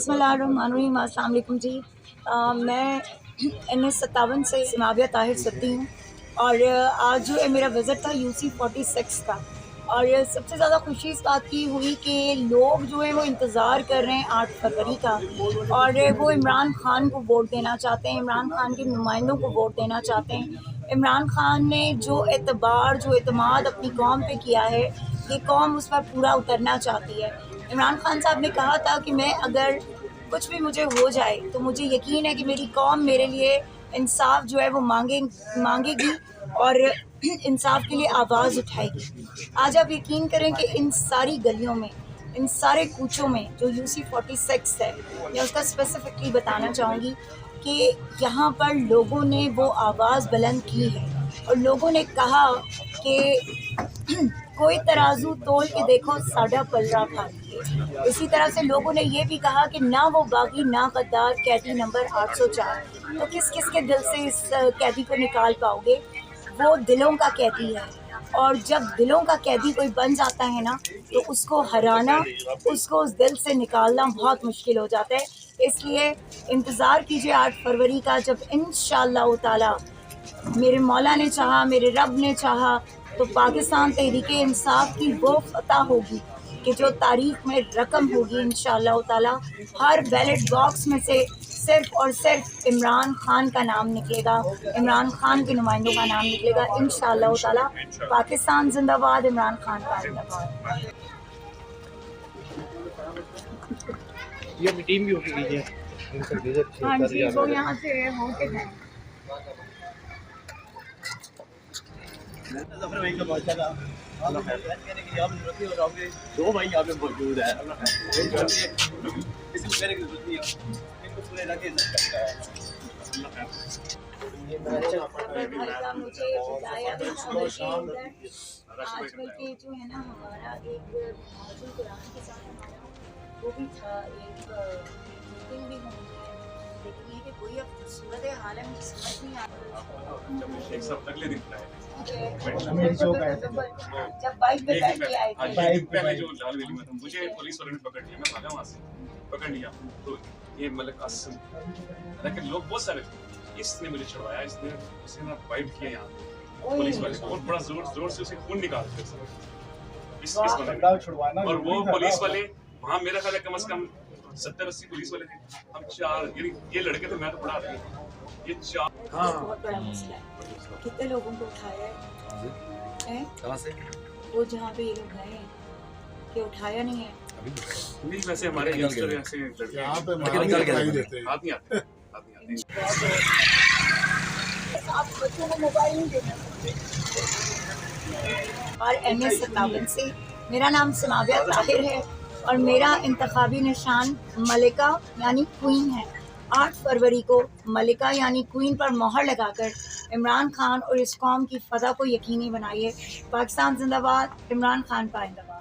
बिस्मिल्लाहिर्रहमानिर्रहीम। अस्सलाम वालेकुम जी। मैं NS57 से समाविया ताहिर सत्ती हूँ और आज जो है मेरा विज़िट था UC46 का। और सबसे ज़्यादा खुशी इस बात की हुई कि लोग जो हैं वो इंतज़ार कर रहे हैं 8 फरवरी का, और वो इमरान खान को वोट देना चाहते हैं, इमरान खान के नुमाइंदों को वोट देना चाहते हैं। इमरान खान ने जो एतबार जो एतमाद अपनी कौम पे किया है, ये कौम उस पर पूरा उतरना चाहती है। इमरान खान साहब ने कहा था कि मैं अगर कुछ भी मुझे हो जाए तो मुझे यकीन है कि मेरी कौम मेरे लिए इंसाफ जो है वो मांगेगी और इंसाफ के लिए आवाज़ उठाएगी। आज आप यकीन करें कि इन सारी गलियों में, इन सारे कूचों में जो UC46 है, मैं उसका स्पेसिफिकली बताना चाहूँगी कि यहाँ पर लोगों ने वो आवाज़ बुलंद की है और लोगों ने कहा कि कोई तराजू तोल के देखो साडा पलड़ा भारी। इसी तरह से लोगों ने ये भी कहा कि ना वो बागी ना गद्दार कैदी नंबर 804। तो किस किस के दिल से इस कैदी को निकाल पाओगे? वो दिलों का कैदी है, और जब दिलों का कैदी कोई बन जाता है ना, तो उसको हराना, उसको उस दिल से निकालना बहुत मुश्किल हो जाता है। इसलिए इंतज़ार कीजिए 8 फरवरी का, जब इंशाअल्लाह ताला मेरे मौला ने चाहा, मेरे रब ने चाहा, तो पाकिस्तान तहरीके इंसाफ की वो फतह होगी कि जो तारीख में रकम होगी इंशाअल्लाह ताला। हर बैलेट बॉक्स में से सिर्फ और सिर्फ इमरान खान का नाम निकलेगा, इमरान खान के नुमाइंदों का नाम निकलेगा इंशाअल्लाह ताला। पाकिस्तान जिंदाबाद, इमरान खान का जिंदाबाद। ये अपनी टीम भी होगी लीजिए। हाँ जी, वो यहाँ से हो के जाए। दो भाई यहाँ पे मौजूद है, किसी को कहने की जरूरत नहीं है, इनको पूरे इलाके इज्जत करता है। मुझे बताया आजकल के जो है ना, हमारा एक हाफिज़ कुरान के साथ हमारा वो भी था, एक मीटिंग भी होनी है, लेकिन ये कि कोई अब सूरत हाल है मुझे समझ नहीं आ रहा। एक सब अगले दिन है जब बाइक पे बैठ के आए थे, बाइक पहले जो लाल वैली में था, मुझे पुलिस वालों ने पकड़ लिया, मैं भागा वहाँ से, पकड़ लिया। तो ये मतलब कासिम, हालांकि लोग बहुत सारे थे, इसने मुझे छुड़वाया, इसने ना वाइप किया यहाँ पुलिस वाले को, और बड़ा जोर से उसे खून निकाल दिया इस बंदे, और वो पुलिस वाले वहाँ मेरा ख्याल है कम से कम 70-80 पुलिस वाले थे, हम 4, ये लड़के थे, मैं तो बड़ा आदमी, ये 4। हाँ, बहुत बड़ा मसला है। कितने लोगों को उठाया है? कहाँ से? वो जहाँ पे ये लोग गए कि उठाया नहीं है नहीं, वैसे हमारे यंगस्टर ऐसे लड़के यहाँ पे निकाल के देते हैं। आदमी आते हैं। आप बच्चों को मोबाइल नहीं देना। और NS57 से मेरा नाम समाविया ताहिर है और मेरा इंतखाबी निशान मलिका यानी क्वीन है। 8 फरवरी को मलिका यानी क्वीन पर मोहर लगाकर इमरान खान और इस कौम की फतह को यकीनी बनाइए। पाकिस्तान जिंदाबाद, इमरान खान पाइंदाबाद।